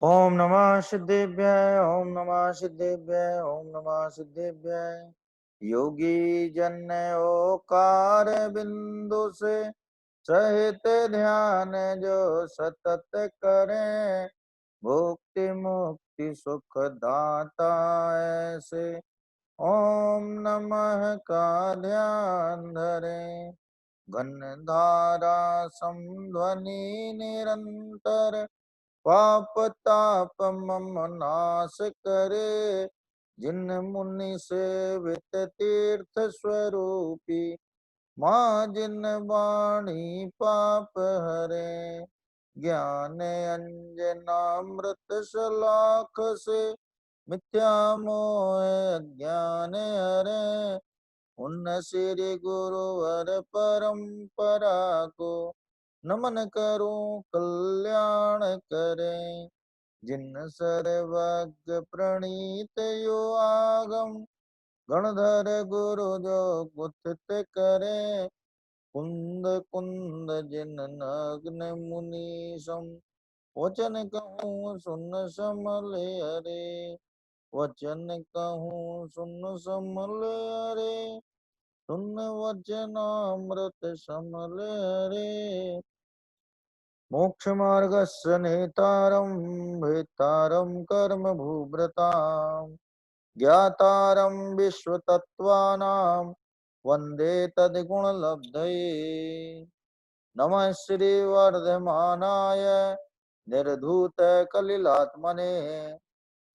ओम नमः सिद्धेभ्याय ओम नमः सिद्धेभ्याय ओम नमः सिद्धेभ्याय। योगी जन ओकार बिंदु से सहित ध्यान जो सतत करें, भुक्ति मुक्ति सुख दाता ऐसे ओम नमः का ध्यान धरें। घन धारा समध्वनि निरंतर पाप ताप मम नाश करे। जिन मुनि सेवित तीर्थ स्वरूपी माँ जिन वाणी पाप हरे। ज्ञान अंजनामृत शलाख से मिथ्या मोह अज्ञान हरे। उन श्री गुरुवर परंपरा को नमन करूं कल्याण करें। जिन सर्वज्ञ प्रणीत यो आगम गणधर गुरु जो गुथित करे। कुंद कुंद जिन नग्न मुनीशम वचन कहूँ सुन समल हरे। वचन कहूँ सुन समल हरे। सुन वचनामृत समल हरे। मोक्ष मार्गस्य नेतारं भेतारं कर्म भूभृतां ज्ञातारं विश्वतत्त्वानां वन्दे तद्गुणलब्धये। नमः श्री वर्धमानाय निर्धूतकलिलात्मने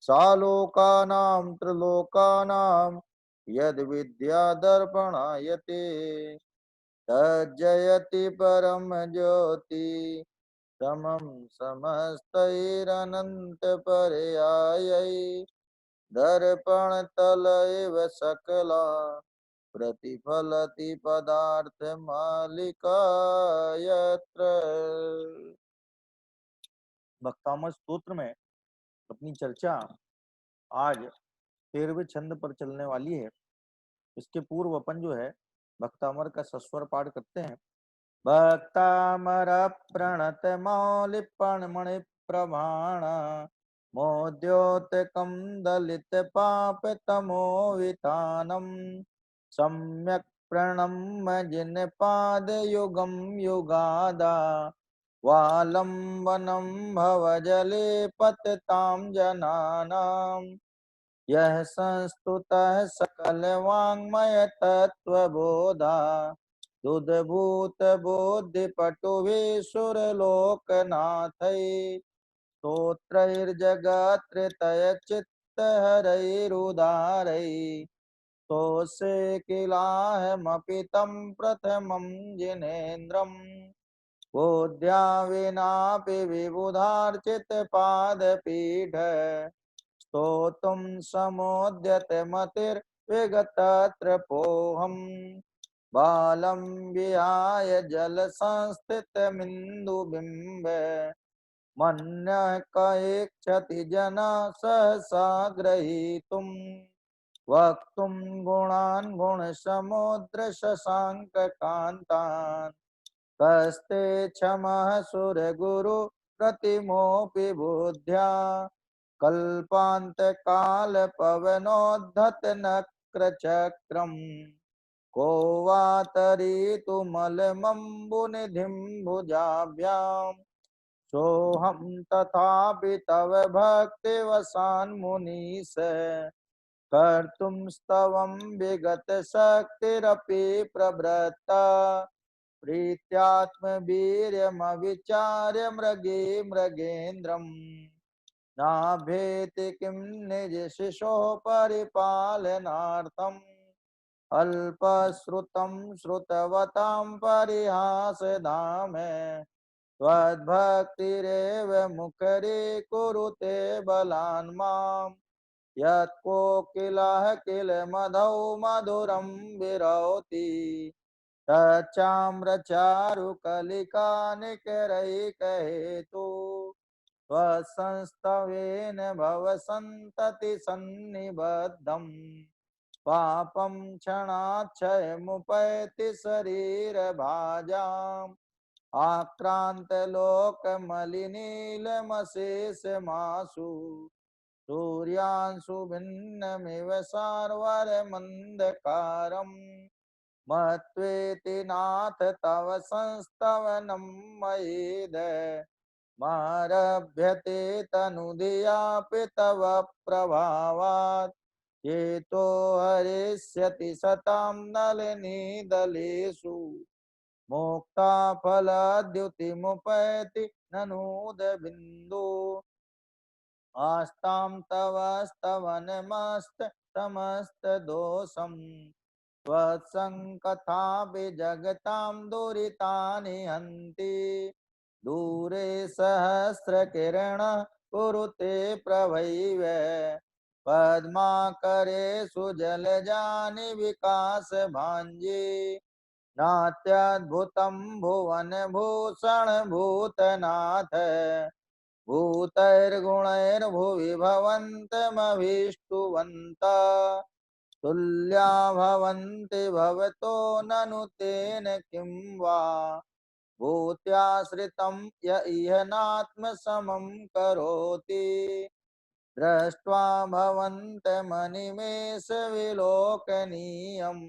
सालोकानां त्रिलोकानां यद्विद्यादर्पणायते तज्जयति परम ज्योति समं समस्तैरनन्तपर्यायै दर्पणतल इव सकला प्रतिफलति पदार्थमालिका यत्र। भक्तामृत स्तोत्र में अपनी चर्चा आज 13वें छंद पर चलने वाली है। इसके पूर्व अपन जो है भक्तामर का सस्वर पाठ करते हैं। भक्तामर प्रणत मौलिपण मणि प्रभाण मोद्योतकं दलित पाप तमो वितानम सम्यक प्रणम्य जिन पाद युगम युगादा वालंबनम भवजले पतताम जनानाम। यह संस्तुतः सकल वाङ्मय तत्वबोधा दुधभूत बोधि पटुभिसुरलोकनाथै स्तोत्रैर्जगत्त्रतय चित्तहरैरुदारै तोषे किलाहमपि तं प्रथमं जिनेन्द्रम् बोध्या विनापि विबुधार्चित पादपीठ स्तोतुं समोद्यत मतिर्विगतत्र पोहम् बालं विहाय जलसंस्थितमिन्दुबिम्ब मन्यः कैक्षति जना सहसा ग्रहीतुम् वक्तुं गुणान् गुणसमुद्र शशाङ्ककान्तान् कस्ते क्षमः सुरगुरु प्रतिमोऽपि बुद्ध्या कल्पान्तकालपवनोद्धत नक्रचक्रम् को वा तरीतुमलमम्बुनिधिं भुजाभ्याम् सोऽहं तथापि तव भक्तिवशान्मुनीश कर्तुं स्तवं विगतशक्तिरपि प्रवृत्ता प्रीत्यात्मवीर्यमविचार्य मृगे मृगेन्द्रम् नाभेति किं निज शिशोः परिपालनार्थम् अल्पश्रुतं श्रुतवतां परिहासधाम त्वद्भक्तिरेव मुखरीकुरुते बलान् माम् यत्कोकिलः किल मधौ मधुरं विरौति तच्चाम्रचारुकलिकानिकरैकहेतु त्वत्संस्तवेन भवसन्तति सन्निबद्धम् पापं क्षणाच्छयमुपैति शरीरभाजाम् आक्रांत लोक मलिनीलमशेष मासु सूर्यांशु भिन्नमिव सार्वरमन्धकारम् मत्वेति नाथ तव संस्तवनं मयेद मारभ्यते तनुधियापि तव प्रभावात् चेतो हरिष्यति सतां नलिनीदलेषु मोक्ता फलद्युतिमुपैति ननूद बिन्दु आस्तां तव स्तवनमस्त समस्त दोषम् त्वत्सङ्कथापि जगतां दुरितानि हन्ति दूरे सहस्रकिरणः कुरुते प्रभैव पद्माकरेषु जलजानि विकासभाञ्जे नात्यद्भुतं भुवनभूषण भूतनाथ भूतैर्गुणैर्भुवि भवन्तमभीष्टुवन्ता तुल्या भवन्ति भवतो ननु तेन किं वा भूत्याश्रितं य इह नात्मसमं करोति दृष्ट्वा भवन्तमनिमेषविलोकनीयम्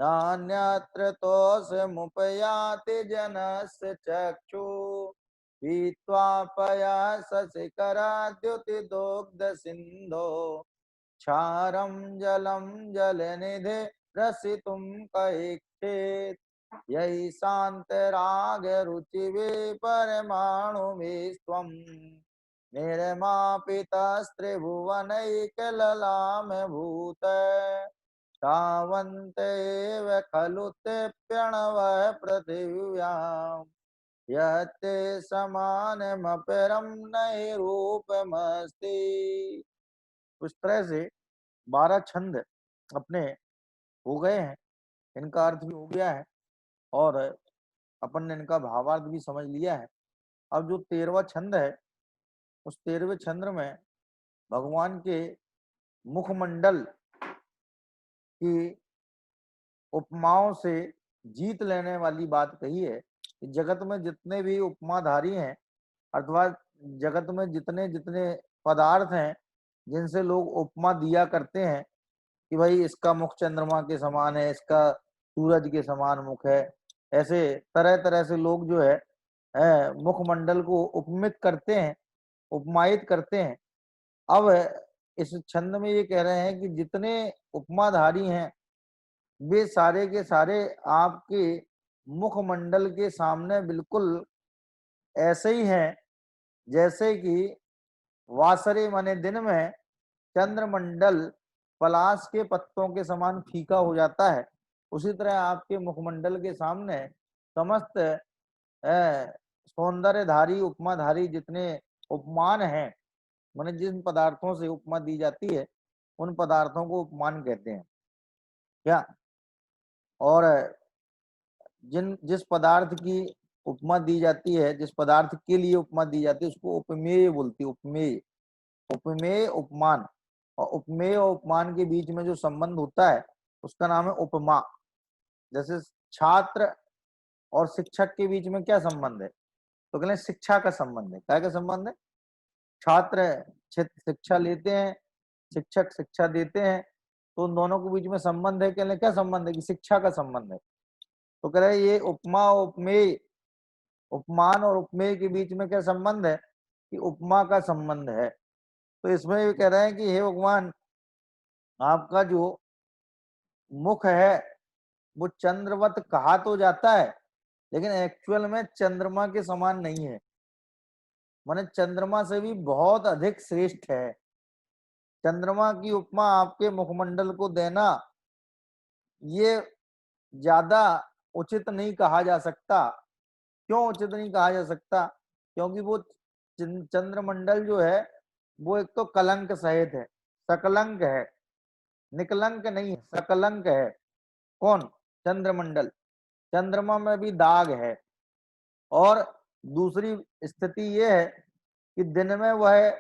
नान्यत्र तोषमुपयाति जनस्य चक्षुः पीत्वा पयासशिखराद्युतिदुग्धसिन्धो क्षारं जलं जलनिधे रसितुं कैक्षेत् यही शान्तराग रुचिवे परमाणुभिस्त्वं निर्मापितस्त्रिभुवनैकललामभूत तावन्त एव खलु ते प्रणवः पृथिव्याम् यत्ते समानमपरं नहि रूपमस्ति। उस तरह से 12 छंद अपने हो गए हैं, इनका अर्थ भी हो गया है और अपन ने इनका भावार्थ भी समझ लिया है। अब जो 13वां छंद है, उस 13वें छंद में भगवान के मुखमंडल की उपमाओं से जीत लेने वाली बात कही है कि जगत में जितने भी उपमाधारी हैं अथवा जगत में जितने जितने पदार्थ हैं जिनसे लोग उपमा दिया करते हैं कि भाई इसका मुख चंद्रमा के समान है, इसका सूरज के समान मुख है, ऐसे तरह तरह से लोग जो है मुखमंडल को उपमित करते हैं, उपमायित करते हैं। अब इस छंद में ये कह रहे हैं कि जितने उपमाधारी हैं वे सारे के सारे आपके मुखमंडल के सामने बिल्कुल ऐसे ही हैं जैसे कि वासरे माने दिन में चंद्रमंडल पलाश के पत्तों के समान फीका हो जाता है, उसी तरह आपके मुखमंडल के सामने समस्त सौंदर्यधारी उपमाधारी जितने उपमान हैं, माने जिन पदार्थों से उपमा दी जाती है उन पदार्थों को उपमान कहते हैं क्या। और जिस पदार्थ की उपमा दी जाती है, जिस पदार्थ के लिए उपमा दी जाती है उसको उपमेय बोलती है। उपमेय, उपमेय उपमान, और उपमेय और उपमान के बीच में जो संबंध होता है उसका नाम है उपमा। जैसे छात्र और शिक्षक के बीच में क्या संबंध है, तो कहते हैं शिक्षा का संबंध है। क्या का संबंध है? छात्र शिक्षा लेते हैं, शिक्षक शिक्षा देते हैं, तो उन दोनों के बीच में संबंध है। कहते क्या संबंध है? कि शिक्षा का संबंध है। तो कह रहे ये उपमा उपमेय, उपमान और उपमेय के बीच में क्या संबंध है? कि उपमा का संबंध है। तो इसमें ये कह रहे हैं कि हे भगवान, आपका जो मुख है वो चंद्रवत कहा तो जाता है लेकिन एक्चुअल में चंद्रमा के समान नहीं है, माने चंद्रमा से भी बहुत अधिक श्रेष्ठ है। चंद्रमा की उपमा आपके मुखमंडल को देना ये ज्यादा उचित नहीं कहा जा सकता। क्यों उचित नहीं कहा जा सकता? क्योंकि वो चंद्रमंडल जो है वो एक तो कलंक सहित है, सकलंक है, निकलंक नहीं है, सकलंक है। कौन? चंद्रमंडल। चंद्रमा में भी दाग है। और दूसरी स्थिति यह है कि दिन में वह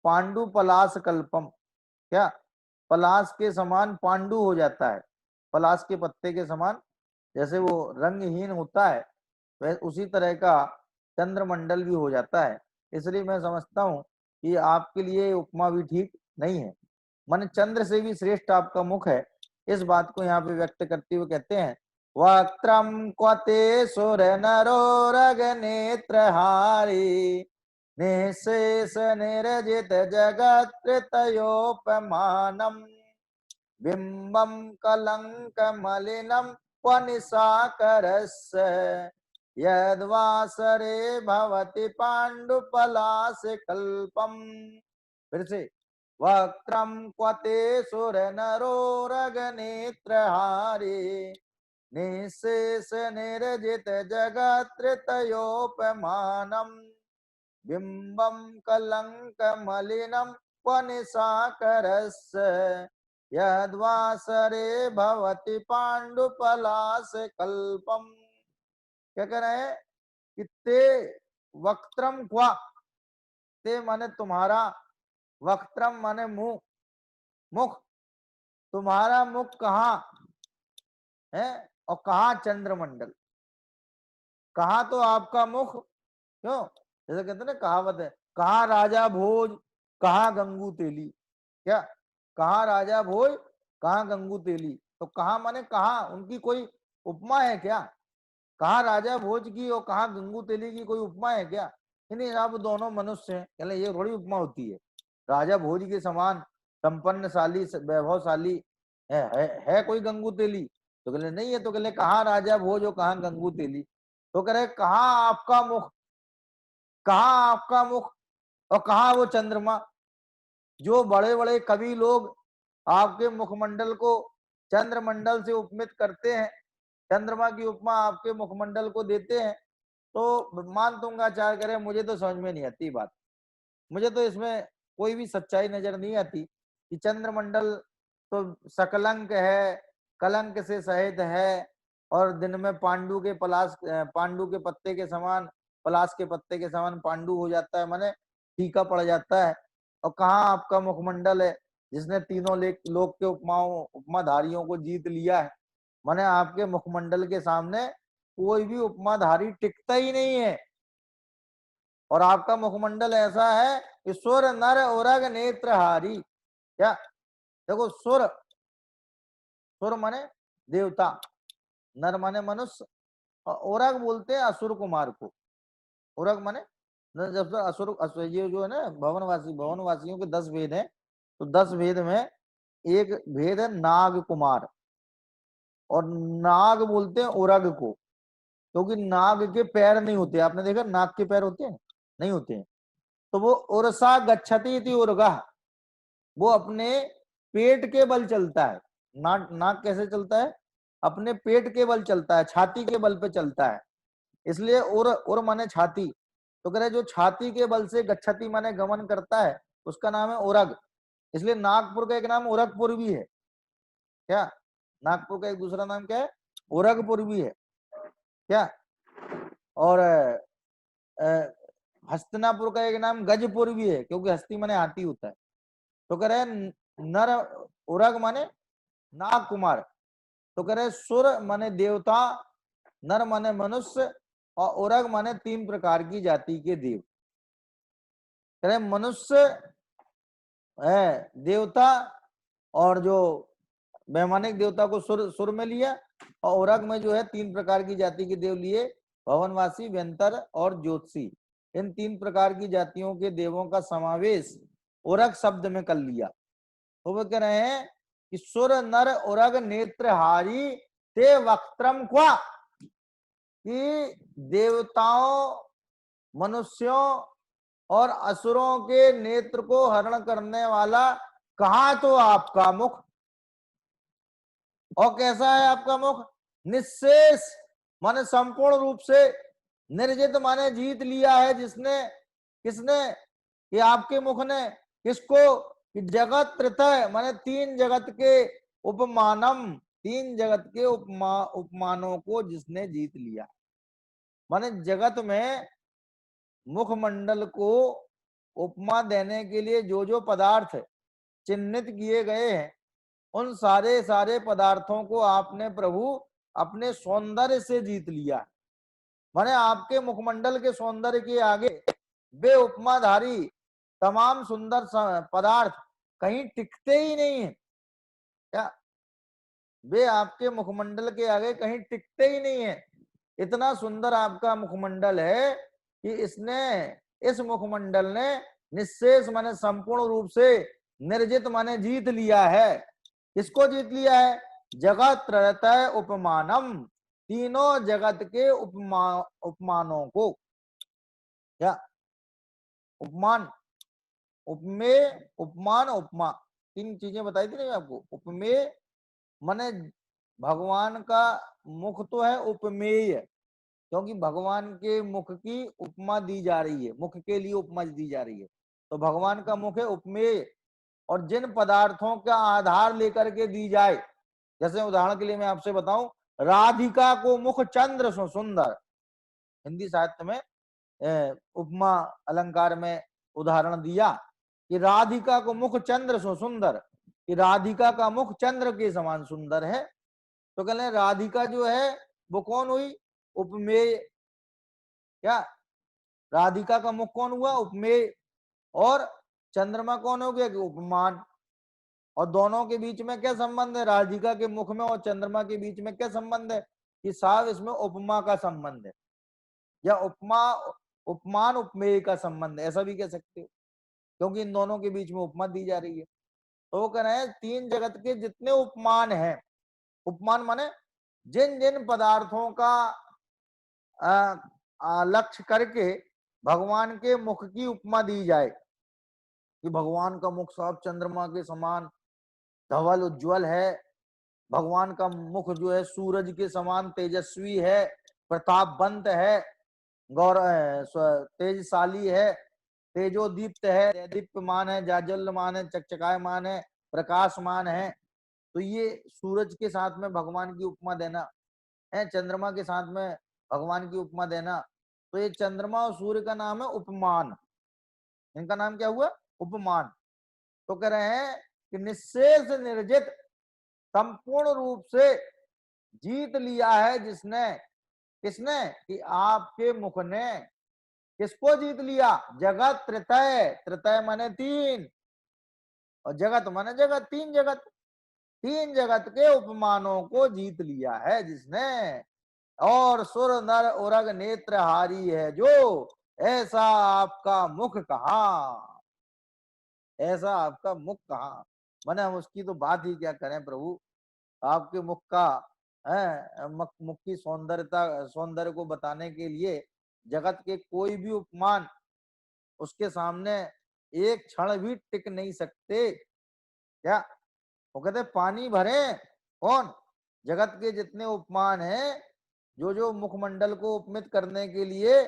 पांडु पलाश कल्पम, क्या पलाश के समान पांडु हो जाता है, पलाश के पत्ते के समान जैसे वो रंगहीन होता है वह उसी तरह का चंद्रमंडल भी हो जाता है। इसलिए मैं समझता हूँ कि आपके लिए उपमा भी ठीक नहीं है। मन चंद्र से भी श्रेष्ठ आपका मुख है। इस बात को यहाँ पे व्यक्त करते हुए कहते हैं, वक्त्रम क्वते सुर नरोरग नेत्रहारी निशेष निर्जित जगत तयोपमानम बिंबम कलंक मलिनम वनिशाकरस्य यद्वासरे भवति पांडुपलाश कल्पम। फिर से, वक्त्रम क्वते सुर नरोरग नेत्रहारी निशेष निर्जित जगत्तयोपमानम बिंबम कलंक मलिनम वनिशाकरस्य यद्वासरे भवति पांडुपलाश कल्पम। क्या कह रहे हैं कि ते वक्त्रम क्वा, ते माने तुम्हारा, वक्त्रम माने मुंह, मुख, तुम्हारा मुख कहाँ है और कहाँ चंद्रमंडल, कहाँ तो आपका मुख, क्यों जैसे कहते हैं ना कहावत है, कहाँ राजा भोज कहाँ गंगू तेली। क्या, कहाँ राजा भोज कहाँ गंगू तेली, तो कहाँ माने कहाँ, उनकी कोई उपमा है क्या? कहाँ राजा भोज की और कहाँ गंगू तेली की कोई उपमा है क्या? नहीं, आप दोनों मनुष्य हैं, कहले ये थोड़ी उपमा होती है। राजा भोज के समान संपन्नशाली वैभवशाली है कोई गंगू तेली? तो कहले नहीं है। तो कहले कहाँ राजा भोज और कहाँ गंगू तेली? तो कह रहे कहाँ आपका मुख, कहाँ आपका मुख और कहाँ वो चंद्रमा। जो बड़े बड़े कवि लोग आपके मुखमंडल को चंद्रमंडल से उपमित करते हैं, चंद्रमा की उपमा आपके मुखमंडल को देते हैं, तो मान दूंगा चार करे, मुझे तो समझ में नहीं आती बात। मुझे तो इसमें कोई भी सच्चाई नजर नहीं आती कि चंद्रमंडल तो सकलंक है, कलंक से सहित है, और दिन में पांडु के पलाश, पांडु के पत्ते के समान, पलाश के पत्ते के समान पांडु हो जाता है, माने फीका पड़ जाता है। और कहाँ आपका मुखमंडल है जिसने तीनों लोक के उपमाधारियों को जीत लिया है। माने आपके मुखमंडल के सामने कोई भी उपमाधारी टिकता ही नहीं है। और आपका मुखमंडल ऐसा है कि सुर नर उरग नेत्रहारी। क्या, देखो सुर, सुर माने देवता, नर माने मनुष्य, और उरग बोलते हैं असुर कुमार को। उरग माने जब से असुर ये जो है ना भवनवासियों के 10 भेद हैं, तो 10 भेद में एक भेद है नाग कुमार, और नाग बोलते हैं उरग को, क्योंकि नाग के पैर नहीं होते। आपने देखा नाग के पैर होते हैं? नहीं होते हैं। तो वो उर्सा गच्छति इति उर्गा, वो अपने पेट के बल चलता है। नाग, नाग कैसे चलता है? अपने पेट के बल चलता है, छाती के बल पे चलता है। इसलिए उर माने छाती। तो कह रहे जो छाती के बल से गच्छति माने गमन करता है, उसका नाम है उरग। इसलिए नागपुर का एक नाम उरगपुर भी है। क्या, नागपुर का एक दूसरा नाम क्या है? उरगपुर भी है। क्या, और हस्तिनापुर का एक नाम गजपुर भी है, क्योंकि हस्ती माने हाथी होता है। तो कह रहे नर, उरग माने नाग कुमार। तो कह रहे सुर माने देवता, नर माने मनुष्य, और उरग माने 3 प्रकार की जाति के देव। कह रहे मनुष्य है देवता, और जो वैमानिक देवता को सुर में लिया, और उरग में जो है 3 प्रकार की जाति के देव लिए, भवनवासी, व्यंतर और ज्योतिषी। इन 3 प्रकार की जातियों के देवों का समावेश उरग शब्द में कर लिया। तो वो कह रहे हैं कि सुर नर उरग नेत्रहारी ते वक्त्रम क्वा, कि देवताओं, मनुष्यों और असुरों के नेत्र को हरण करने वाला कहा तो आपका मुख, और कैसा है आपका मुख? निशेष माने संपूर्ण रूप से, निर्जित माने जीत लिया है जिसने, किसने? कि आपके मुख ने, किसको? कि जगत त्रितय माने 3 जगत के उपमानम, 3 जगत के उपमानों को जिसने जीत लिया। माने जगत में मुखमंडल को उपमा देने के लिए जो जो पदार्थ चिन्हित किए गए हैं, उन सारे सारे पदार्थों को आपने प्रभु अपने सौंदर्य से जीत लिया। माने आपके मुखमंडल के सौंदर्य के आगे वे उपमाधारी तमाम सुंदर पदार्थ कहीं टिकते ही नहीं है। क्या वे आपके मुखमंडल के आगे कहीं टिकते ही नहीं है। इतना सुंदर आपका मुखमंडल है कि इस मुखमंडल ने निशेष माने संपूर्ण रूप से निर्जित माने जीत लिया है। किसको जीत लिया है? जगत त्रयतय उपमानम, तीनों जगत के उपमानों को। क्या उपमान, उपमेय, उपमान, उपमा, तीन चीजें बताई थी ना आपको। उपमेय माने भगवान का मुख तो है उपमेय, क्योंकि भगवान के मुख की उपमा दी जा रही है, मुख के लिए उपमा दी जा रही है, तो भगवान का मुख है उपमेय। और जिन पदार्थों का आधार लेकर के दी जाए, जैसे उदाहरण के लिए मैं आपसे बताऊं, राधिका को मुख चंद्र सो सुंदर, हिंदी साहित्य में उपमा अलंकार में उदाहरण दिया कि राधिका को मुख चंद्र सो सुंदर, कि राधिका का मुख चंद्र के समान सुंदर है। तो कहते हैं राधिका जो है वो कौन हुई? उपमेय। क्या राधिका का मुख कौन हुआ? उपमेय। और चंद्रमा कौन हो गया? कि उपमान। और दोनों के बीच में क्या संबंध है? राधिका के मुख में और चंद्रमा के बीच में क्या संबंध है? कि साहब इसमें उपमा का संबंध है, या उपमा उपमान उपमेय का संबंध है, ऐसा भी कह सकते हो, क्योंकि इन दोनों के बीच में उपमा दी जा रही है। तो वो कह रहे हैं तीन जगत के जितने उपमान हैं, उपमान माने जिन जिन पदार्थों का लक्ष्य करके भगवान के मुख की उपमा दी जाए, कि भगवान का मुख साफ चंद्रमा के समान धवल उज्ज्वल है, भगवान का मुख जो है सूरज के समान तेजस्वी है, प्रतापवंत है, तेजशाली है, तेजोदीप्त है, दीप्यमान है, जाज्वल्यमान है, चकचकायमान है, प्रकाशमान है। तो ये सूरज के साथ में भगवान की उपमा देना है, चंद्रमा के साथ में भगवान की उपमा देना, तो ये चंद्रमा और सूर्य का नाम है उपमान। इनका नाम क्या हुआ? उपमान। तो कह रहे हैं कि निशेष निर्जित संपूर्ण रूप से जीत लिया है जिसने, किसने? कि आपके मुख ने। किसको जीत लिया? जगत त्रितय, त्रितय माने तीन, और जगत माने जगत, तीन जगत, तीन जगत के उपमानों को जीत लिया है जिसने। और सुर नर उरग नेत्रहारी है जो, ऐसा आपका मुख कहाँ, ऐसा आपका मुख कहाँ। माने हम उसकी तो बात ही क्या करें प्रभु, आपके मुख का है, मुख की सौंदर्यता, सौंदर्य को बताने के लिए जगत के कोई भी उपमान उसके सामने एक क्षण भी टिक नहीं सकते। क्या वो कहते पानी भरे, कौन? जगत के जितने उपमान हैं, जो जो मुखमंडल को उपमित करने के लिए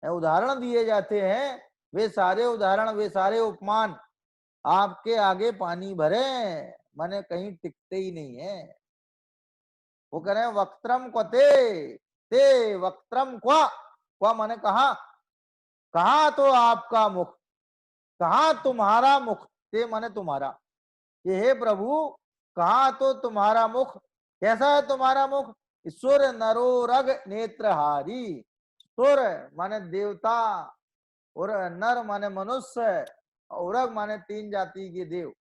उदाहरण दिए जाते हैं, वे सारे उदाहरण, वे सारे उपमान आपके आगे पानी भरे, माने कहीं टिकते ही नहीं है। वो कह रहे हैं वक्त्रम क्वते, ते वक्त्रम क्वा माने कहा, कहा तो आपका मुख, कहा तुम्हारा मुख, ते माने तुम्हारा, ये हे प्रभु कहा तो तुम्हारा मुख, कैसा है तुम्हारा मुख? सुर नरोरग नेत्रहारी, सुर माने देवता, और नर माने मनुष्य, और उरग माने तीन जाति के देव।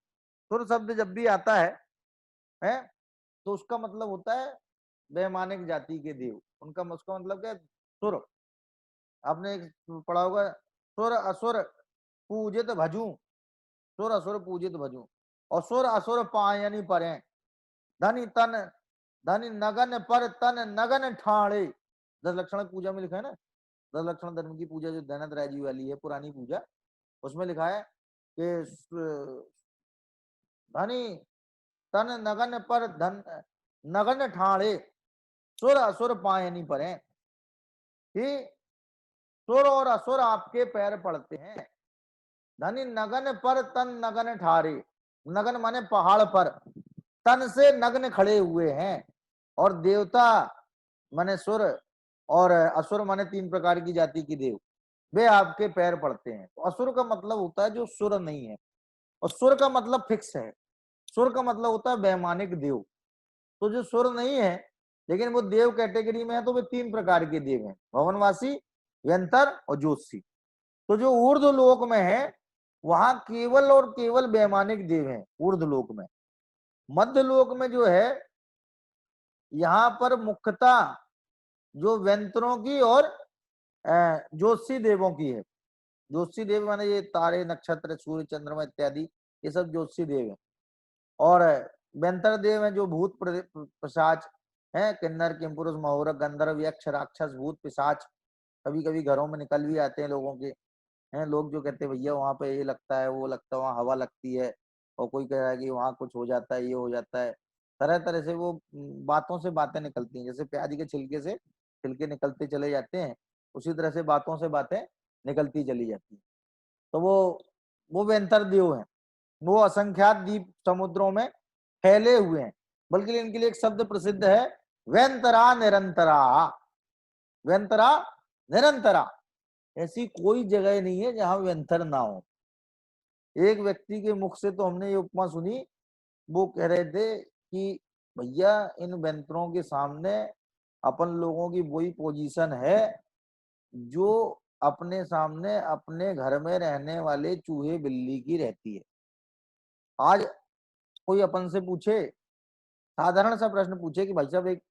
सुर शब्द जब भी आता है तो उसका मतलब होता है वैमानिक जाति के देव, उनका उसका मतलब क्या है? सुर। आपने पढ़ा होगा, सुर असुर पूजित भजू, सुर असुर पूजित भजू, और सुर असुर पायनी परे, धनी तन, धनी नगन पर तन नगन ठाणे। दस लक्षण पूजा में लिखा है ना, दस लक्षण धर्म की पूजा जो दैनंद राय जी वाली है पुरानी पूजा, उसमें लिखा है कि धनी तन नगन पर धन नगन ठाणे, सुर असुर पायनी परे, कि सुर और असुर आपके पैर पड़ते हैं। धनी नगन पर तन नगन ठारे, नगन माने पहाड़ पर, तन से नग्न खड़े हुए हैं। और देवता माने सुर, और असुर माने तीन प्रकार की जाति की देव, वे आपके पैर पड़ते हैं। तो असुर का मतलब होता है जो सुर नहीं है, और सुर का मतलब फिक्स है, सुर का मतलब होता है वैमानिक देव। तो जो सुर नहीं है लेकिन वो देव कैटेगरी में है तो वे 3 प्रकार के देव हैं, भवनवासी, व्यंतर और ज्योतिषी। तो जो ऊर्ध्व लोक में है वहां केवल और केवल वैमानिक देव हैं ऊर्ध्व लोक में। मध्य लोक में जो है यहाँ पर मुख्यतः जो व्यंतरों की और ज्योतिषी देवों की है। ज्योतिषी देव माने ये तारे, नक्षत्र, सूर्य, चंद्रमा इत्यादि, ये सब ज्योतिषी देव हैं। और व्यंतर देव हैं जो भूत, पिशाच हैं, किन्नर, किमपुरुष, महोरक, गंधर्व, यक्ष, राक्षस, भूत, पिशाच। कभी कभी घरों में निकल भी आते हैं लोगों के, हैं लोग जो कहते हैं भैया वहां पे ये लगता है, वो लगता है, वहां हवा लगती है, और कोई कह रहा है कि वहां कुछ हो जाता है, ये हो जाता है। तरह तरह से वो बातों से बातें निकलती हैं, जैसे प्याज के छिलके से छिलके निकलते चले जाते हैं, उसी तरह से बातों से बातें निकलती चली जाती है। तो वो व्यंतर देव हैं। वो असंख्यात द्वीप समुद्रों में फैले हुए हैं, बल्कि इनके लिए एक शब्द प्रसिद्ध है, व्यंतरा निरंतरा। व्यंतरा निरंतरा, ऐसी कोई जगह नहीं है जहां व्यंतर ना हो। एक व्यक्ति के मुख से तो हमने ये उपमा सुनी, वो कह रहे थे कि भैया इन व्यंतरों के सामने अपन लोगों की वही पोजीशन है जो अपने सामने अपने घर में रहने वाले चूहे बिल्ली की रहती है। आज कोई अपन से पूछे, साधारण सा प्रश्न पूछे कि भाई साहब एक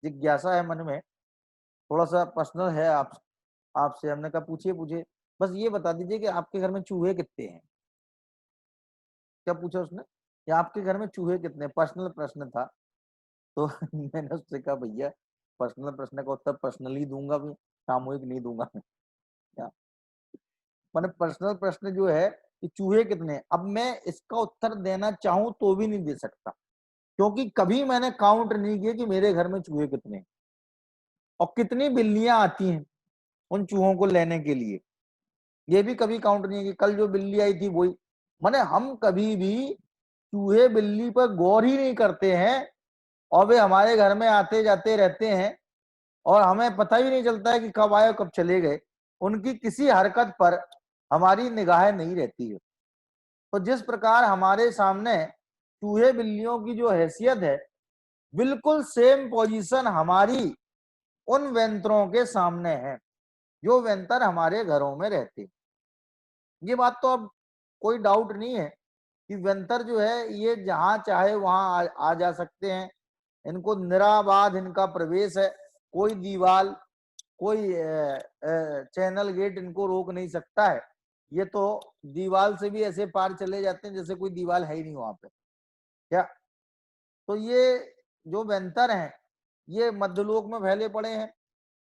जिज्ञासा है मन में, थोड़ा सा पर्सनल है आपसे। हमने कहा पूछिए पूछिए, बस ये बता दीजिए कि आपके घर में चूहे कितने हैं। क्या पूछा उसने कि आपके घर में चूहे कितने? पर्सनल प्रश्न था। तो मैंने उससे कहा भैया पर्सनल प्रश्न का उत्तर पर्सनली दूंगा, भी सामूहिक नहीं दूंगा मैं। क्या मैंने पर्सनल प्रश्न जो है कि चूहे कितने, अब मैं इसका उत्तर देना चाहूं तो भी नहीं दे सकता, क्योंकि कभी मैंने काउंट नहीं किया कि मेरे घर में चूहे कितने और कितनी बिल्लियां आती हैं उन चूहों को लेने के लिए। ये भी कभी काउंट नहीं है कि कल जो बिल्ली आई थी वही। माने हम कभी भी चूहे बिल्ली पर गौर ही नहीं करते हैं, और वे हमारे घर में आते जाते रहते हैं और हमें पता ही नहीं चलता है कि कब आए और कब चले गए। उनकी किसी हरकत पर हमारी निगाहें नहीं रहती है। तो जिस प्रकार हमारे सामने चूहे बिल्लियों की जो हैसियत है, बिल्कुल सेम पोजीशन हमारी उन वेंतरों के सामने है जो वेंतर हमारे घरों में रहते। ये बात तो अब कोई डाउट नहीं है कि वेंतर जो है ये जहां चाहे वहां आ जा सकते हैं। इनको निराबाध इनका प्रवेश है, कोई दीवार, कोई चैनल गेट इनको रोक नहीं सकता है। ये तो दीवार से भी ऐसे पार चले जाते हैं जैसे कोई दीवार है ही नहीं वहां पे। क्या तो ये जो वेंतर हैं ये मध्यलोक में फैले पड़े हैं।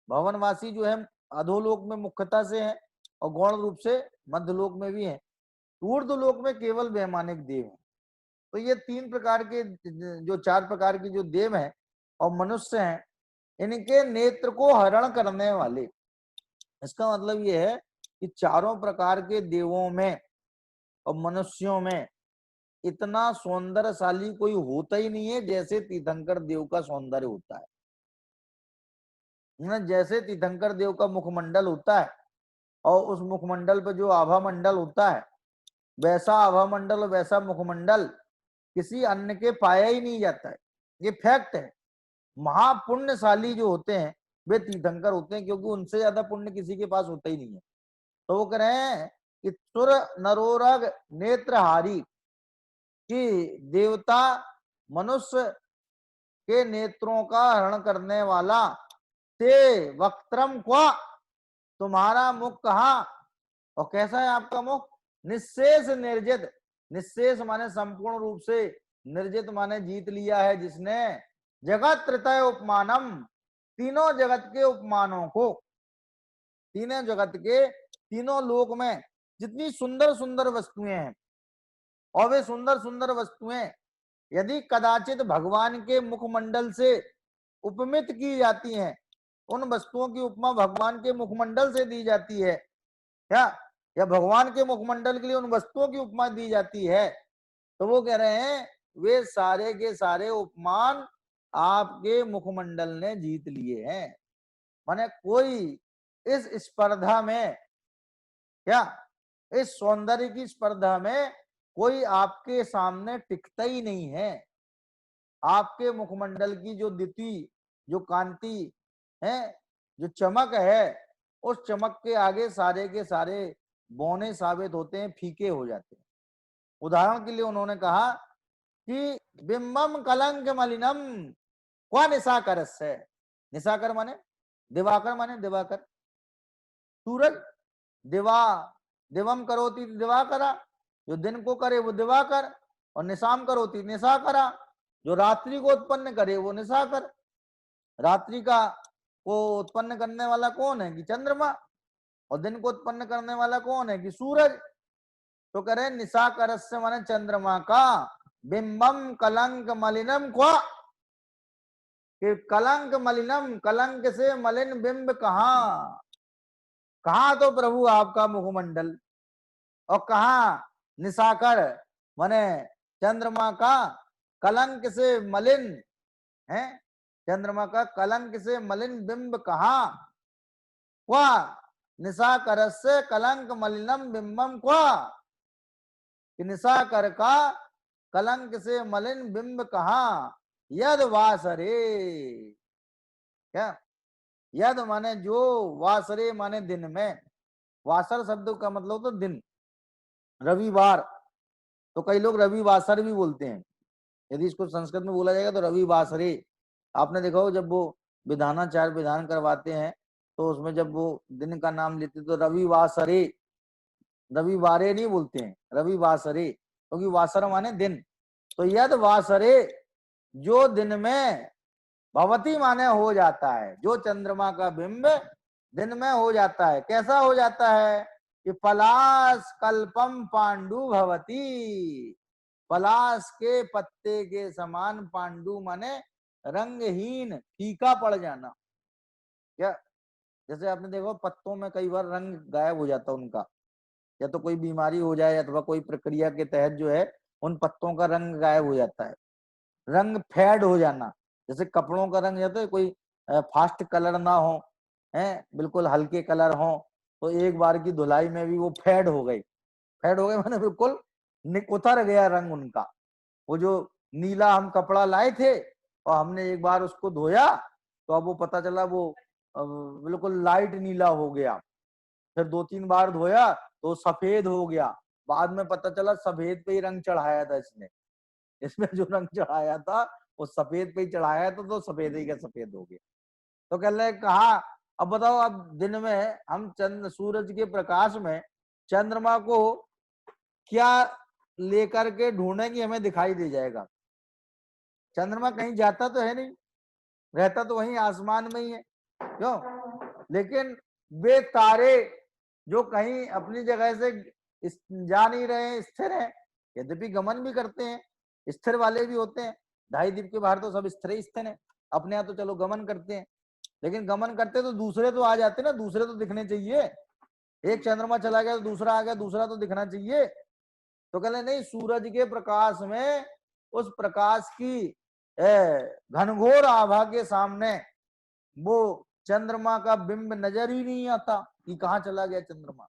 भवनवासी जो है अधोलोक में मुख्यता से हैं और गौण रूप से मध्यलोक में भी हैं। ऊर्ध्व लोक में केवल वैमानिक देव हैं। तो ये 3 प्रकार के, जो 4 प्रकार की जो देव हैं और मनुष्य हैं, इनके नेत्र को हरण करने वाले। इसका मतलब ये है कि चारों प्रकार के देवों में और मनुष्यों में इतना सौंदर्यशाली कोई होता ही नहीं है जैसे तीर्थंकर देव का सौंदर्य होता है। जैसे तीर्थंकर देव का मुखमंडल होता है और उस मुखमंडल पर जो आभा मंडल होता है, वैसा आभा मंडल और वैसा मुखमंडल किसी अन्य के पाया ही नहीं जाता है। ये फैक्ट है। महापुण्यशाली जो होते हैं वे तीर्थंकर होते हैं, क्योंकि उनसे ज्यादा पुण्य किसी के पास होता ही नहीं है। तो वो कह रहे हैं कि सुर नरोरग नेत्रहारी, कि देवता मनुष्य के नेत्रों का हरण करने वाला, ते वक्त्रम क्वा, तुम्हारा मुख कहा और कैसा है आपका मुख? निशेष निर्जित, निशेष माने संपूर्ण रूप से, निर्जित माने जीत लिया है जिसने, जगत त्रितय उपमानम, तीनों जगत के उपमानों को, तीनों जगत के तीनों लोक में जितनी सुंदर सुंदर वस्तुएं हैं, और वे सुंदर सुंदर वस्तुएं यदि कदाचित भगवान के मुखमंडल से उपमित की जाती हैं, उन वस्तुओं की उपमा भगवान के मुखमंडल से दी जाती है क्या, या भगवान के मुखमंडल के लिए उन वस्तुओं की उपमा दी जाती है, तो वो कह रहे हैं वे सारे के सारे उपमान आपके मुखमंडल ने जीत लिए हैं। माने कोई इस स्पर्धा में, क्या इस सौंदर्य की स्पर्धा में कोई आपके सामने टिकता ही नहीं है। आपके मुखमंडल की जो द्युति जो कांति है, जो चमक है, उस चमक के आगे सारे के सारे बौने साबित होते हैं, फीके हो जाते हैं। उदाहरण के लिए उन्होंने कहा कि बिंबम कलंक मलिनम क्वा निशाकर से, निशाकर माने दिवाकर, माने दिवाकर, सूरज, दिवा, दिवम करोति दिवाकरा, जो दिन को करे वो दिवाकर, और निशाम करोति निशाकरा, जो रात्रि को उत्पन्न करे वो निशाकर। रात्रि का को उत्पन्न करने वाला कौन है कि चंद्रमा, और दिन को उत्पन्न करने वाला कौन है कि सूरज। तो कह रहे निशाकर से माने चंद्रमा का, बिंबम कलंक मलिनम क्वा, कि कलंक मलिनम, कलंक से मलिन बिंब कहाँ, कहाँ तो प्रभु आपका मुखमंडल, और कहा निशाकर माने चंद्रमा का कलंक से मलिन है, चंद्रमा का कलंक से मलिन बिंब कहा, क्वा निशाकर से कलंक मलिनम बिंबम क्वा, कि निशाकर का कलंक से मलिन बिंब कहा, यद वासरे, क्या, यद माने जो, वासरे माने दिन में, वासर शब्द का मतलब तो दिन, रविवार, तो कई लोग रविवासर भी बोलते हैं। यदि इसको संस्कृत में बोला जाएगा तो रविवासरे। आपने देखा हो जब वो विधानाचार्य विधान करवाते हैं तो उसमें जब वो दिन का नाम लेते तो रविवासरे, रविवारे नहीं बोलते हैं, रविवासरे, क्योंकि वासर माने दिन। तो यद वासरे, जो दिन में, भवती माने हो जाता है, जो चंद्रमा का बिंब दिन में हो जाता है, कैसा हो जाता है कि पलाश कल्पम पांडु भवती, पलाश के पत्ते के समान, पांडु माने रंगहीन, फीका पड़ जाना। क्या, जैसे आपने देखो पत्तों में कई बार रंग गायब हो जाता है उनका, या तो कोई बीमारी हो जाए अथवा कोई प्रक्रिया के तहत जो है उन पत्तों का रंग गायब हो जाता है, रंग फेड हो जाना। जैसे कपड़ों का रंग जाता है, कोई फास्ट कलर ना हो, है बिल्कुल हल्के कलर हो, तो एक बार की धुलाई में भी वो फेड हो गए, फेड हो गए माने बिल्कुल उतर गया रंग उनका। वो जो नीला हम कपड़ा लाए थे और हमने एक बार उसको धोया तो अब वो पता चला वो बिल्कुल लाइट नीला हो गया, फिर 2-3 बार धोया तो सफेद हो गया, बाद में पता चला सफेद पे ही रंग चढ़ाया था इसने, इसमें जो रंग चढ़ाया था वो सफेद पे ही चढ़ाया था, तो सफेद ही का सफेद हो गया। तो कह रहे कहा, अब बताओ, अब दिन में हम चंद्र सूरज के प्रकाश में चंद्रमा को क्या लेकर के ढूंढे कि हमें दिखाई दे जाएगा। चंद्रमा कहीं जाता तो है नहीं, रहता तो वहीं आसमान में ही है, क्यों, लेकिन वे तारे जो कहीं अपनी जगह से जा नहीं रहे, स्थिर हैं, यद्यपि गमन भी करते हैं, स्थिर वाले भी होते हैं, 2.5 द्वीप के बाहर तो सब स्थिर ही स्थिर हैं, अपने यहाँ तो चलो गमन करते हैं, लेकिन गमन करते तो दूसरे तो आ जाते ना, दूसरे तो दिखने चाहिए, एक चंद्रमा चला गया तो दूसरा आ गया, दूसरा तो दिखना चाहिए। तो कहले नहीं, सूरज के प्रकाश में उस प्रकाश की घनघोर आभा के सामने वो चंद्रमा का बिंब नजर ही नहीं आता कि कहाँ चला गया चंद्रमा।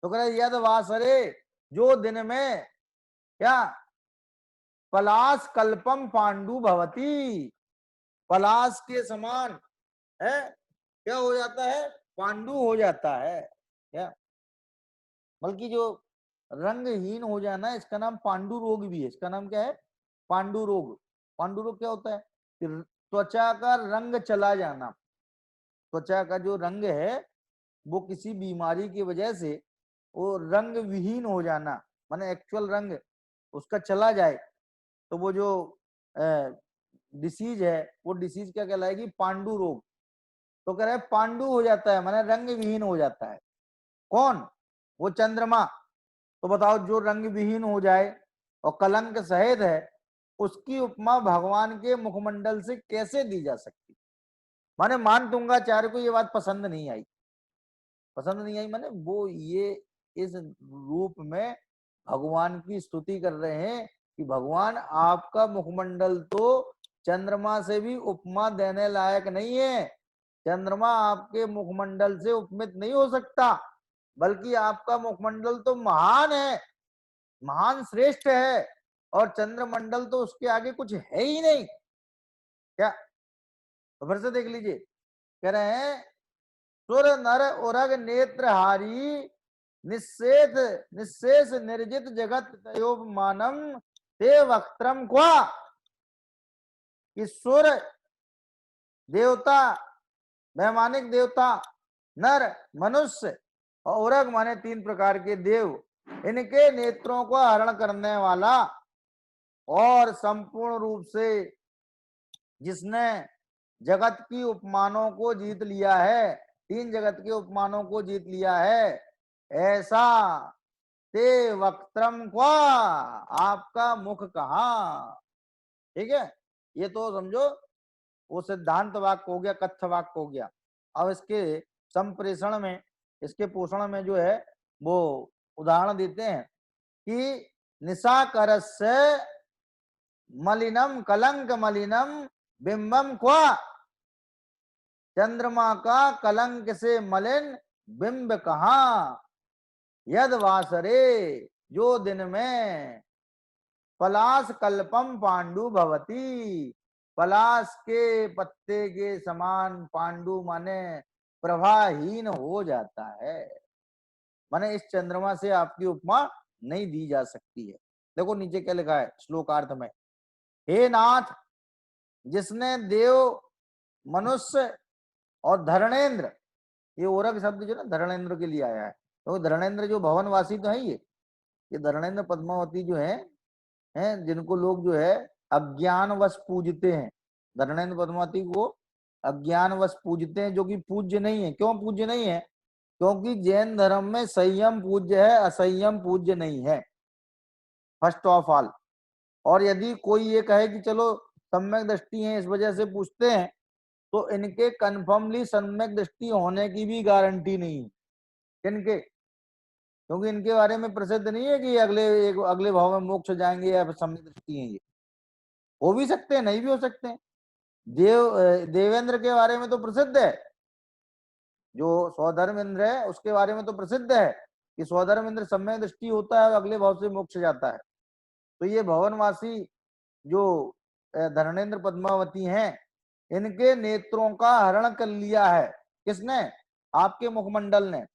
तो कह रहे यद वासरे, जो दिन में क्या, पलाश कल्पम पांडु भवती, पलाश के समान है, क्या हो जाता है, पांडु हो जाता है। क्या, बल्कि जो रंगहीन हो जाना, इसका नाम पांडु रोग भी है। इसका नाम क्या है, पांडु रोग। पांडु रोग क्या होता है कि त्वचा का रंग चला जाना, त्वचा का जो रंग है वो किसी बीमारी की वजह से वो रंग विहीन हो जाना, माने एक्चुअल रंग उसका चला जाए, तो वो जो डिसीज है वो डिसीज क्या कहलाएगी, पांडु रोग। तो कह रहे पांडु हो जाता है माने रंग विहीन हो जाता है, कौन, वो चंद्रमा। तो बताओ, जो रंग विहीन हो जाए और कलंक सहित है, उसकी उपमा भगवान के मुखमंडल से कैसे दी जा सकती। माने मान तुंगाचार्य को ये बात पसंद नहीं आई, पसंद नहीं आई माने वो ये इस रूप में भगवान की स्तुति कर रहे हैं कि भगवान आपका मुखमंडल तो चंद्रमा से भी उपमा देने लायक नहीं है, चंद्रमा आपके मुखमंडल से उपमित नहीं हो सकता, बल्कि आपका मुखमंडल तो महान है, महान श्रेष्ठ है, और चंद्रमंडल तो उसके आगे कुछ है ही नहीं। क्या, तो फिर से देख लीजिए, कह रहे हैं सुर नर उरग नेत्रहारी निशेष निशेष निर्जित जगत तयोपमानम ते वक्त्रम क्वा, कि सुर देवता, वैमानिक देवता, नर मनुष्य और उरग माने तीन प्रकार के देव, इनके नेत्रों को हरण करने वाला और संपूर्ण रूप से जिसने जगत की उपमानों को जीत लिया है, तीन जगत के उपमानों को जीत लिया है, ऐसा ते वक्त्रम क्वा, आपका मुख कहाँ। ठीक है, ये तो समझो वो सिद्धांत वाक्य हो गया, कथ्य वाक्य हो गया। अब इसके संप्रेषण में, इसके पोषण में जो है वो उदाहरण देते हैं कि निशाकरस्य मलिनम कलंक मलिनम बिंबम क्वा, चंद्रमा का कलंक से मलिन बिंब कहाँ, यद वासरे, जो दिन में पलाश कल्पम पांडु भवती, पलाश के पत्ते के समान पांडु माने प्रभाहीन हो जाता है, माने इस चंद्रमा से आपकी उपमा नहीं दी जा सकती है। देखो नीचे क्या लिखा है श्लोकार्थ में, हे नाथ, जिसने देव, मनुष्य और धरणेन्द्र, ये ओरग शब्द जो ना धरणेन्द्र के लिए आया है, तो धरणेन्द्र जो भवनवासी तो है ये धरणेन्द्र पद्मावती जो है जिनको लोग जो है अज्ञानवश पूजते हैं, धरणेन्द्र पद्मावती को अज्ञानवश पूजते हैं, जो कि पूज्य नहीं है। क्यों पूज्य नहीं है? क्योंकि जैन धर्म में संयम पूज्य है, असंयम पूज्य नहीं है, फर्स्ट ऑफ ऑल। और यदि कोई ये कहे कि चलो सम्यक दृष्टि है इस वजह से पूछते हैं, तो इनके कन्फर्मली सम्यक दृष्टि होने की भी गारंटी नहीं है। इनके, क्योंकि इनके बारे में प्रसिद्ध नहीं है कि अगले भाव में मोक्ष जाएंगे या सम्यक दृष्टि है। ये हो भी सकते हैं, नहीं भी हो सकते हैं। देवेंद्र के बारे में तो प्रसिद्ध है, जो स्वधर्म इंद्र है उसके बारे में तो प्रसिद्ध है कि स्वधर्म इंद्र सम्यक दृष्टि होता है, अगले भाव से मोक्ष जाता है। तो ये भवनवासी जो धरणेन्द्र पद्मावती हैं, इनके नेत्रों का हरण कर लिया है किसने? आपके मुखमंडल ने।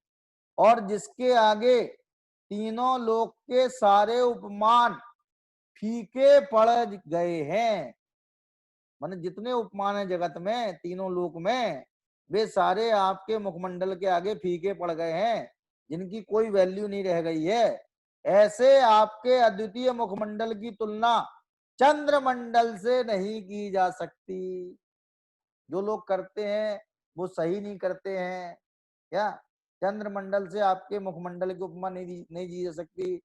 और जिसके आगे तीनों लोक के सारे उपमान फीके पड़ गए हैं, माने जितने उपमान है जगत में तीनों लोक में, वे सारे आपके मुखमंडल के आगे फीके पड़ गए हैं, जिनकी कोई वैल्यू नहीं रह गई है। ऐसे आपके अद्वितीय मुखमंडल की तुलना चंद्रमंडल से नहीं की जा सकती। जो लोग करते हैं वो सही नहीं करते हैं क्या? चंद्रमंडल से आपके मुखमंडल की उपमा नहीं दी जा सकती।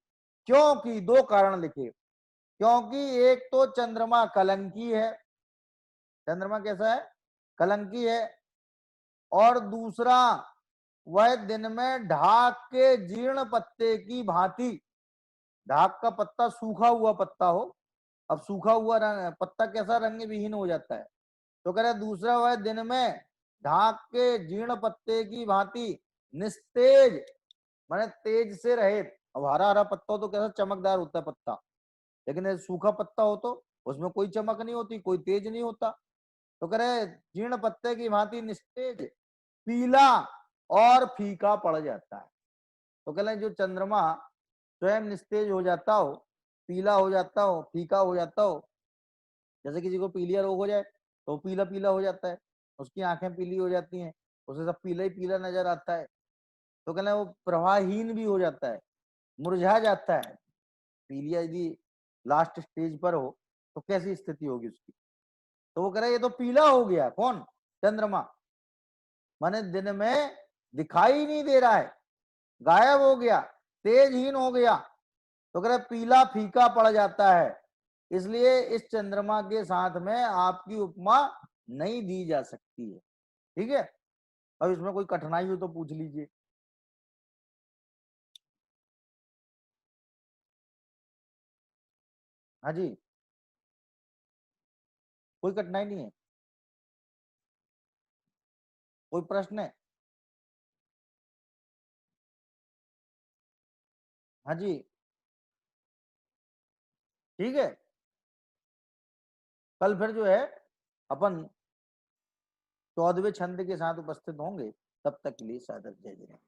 क्योंकि दो कारण लिखे, क्योंकि एक तो चंद्रमा कलंकी है, चंद्रमा कैसा है? कलंकी है। और दूसरा, वह दिन में ढाक के जीर्ण पत्ते की भांति, ढाक का पत्ता सूखा हुआ पत्ता हो, अब सूखा हुआ पत्ता कैसा रंग विहीन हो जाता है, तो कह रहे दूसरा, वह दिन में ढाक के जीर्ण पत्ते की भांति निस्तेज, माने तेज से रहित। अब हरा हरा पत्ता हो तो कैसा चमकदार होता है पत्ता, लेकिन सूखा पत्ता हो तो उसमें कोई चमक नहीं होती, कोई तेज नहीं होता। तो कह रहे जीर्ण पत्ते की भांति निस्तेज, पीला और फीका पड़ जाता है। तो कह रहे जो चंद्रमा स्वयं निस्तेज हो जाता हो, पीला हो जाता हो, फीका हो जाता हो, जैसे किसी को पीलिया रोग हो जाए तो पीला पीला हो जाता है, उसकी आंखें पीली हो जाती हैं, उसे सब पीला ही पीला नजर आता है। तो कहना वो प्रवाहहीन भी हो जाता है, मुरझा जाता है। पीलिया यदि लास्ट स्टेज पर हो तो कैसी स्थिति होगी उसकी? तो वो कह रहा है ये तो पीला हो गया, कौन? चंद्रमा। माने दिन में दिखाई नहीं दे रहा है, गायब हो गया, तेजहीन हो गया। तो कह रहे पीला फीका पड़ जाता है, इसलिए इस चंद्रमा के साथ में आपकी उपमा नहीं दी जा सकती है। ठीक है, अब इसमें कोई कठिनाई हो तो पूछ लीजिए। हाँ जी, कोई कठिनाई नहीं है, कोई प्रश्न है? हाँ जी, ठीक है। कल फिर जो है अपन 14वें छंद के साथ उपस्थित होंगे। तब तक के लिए सादर जय जय।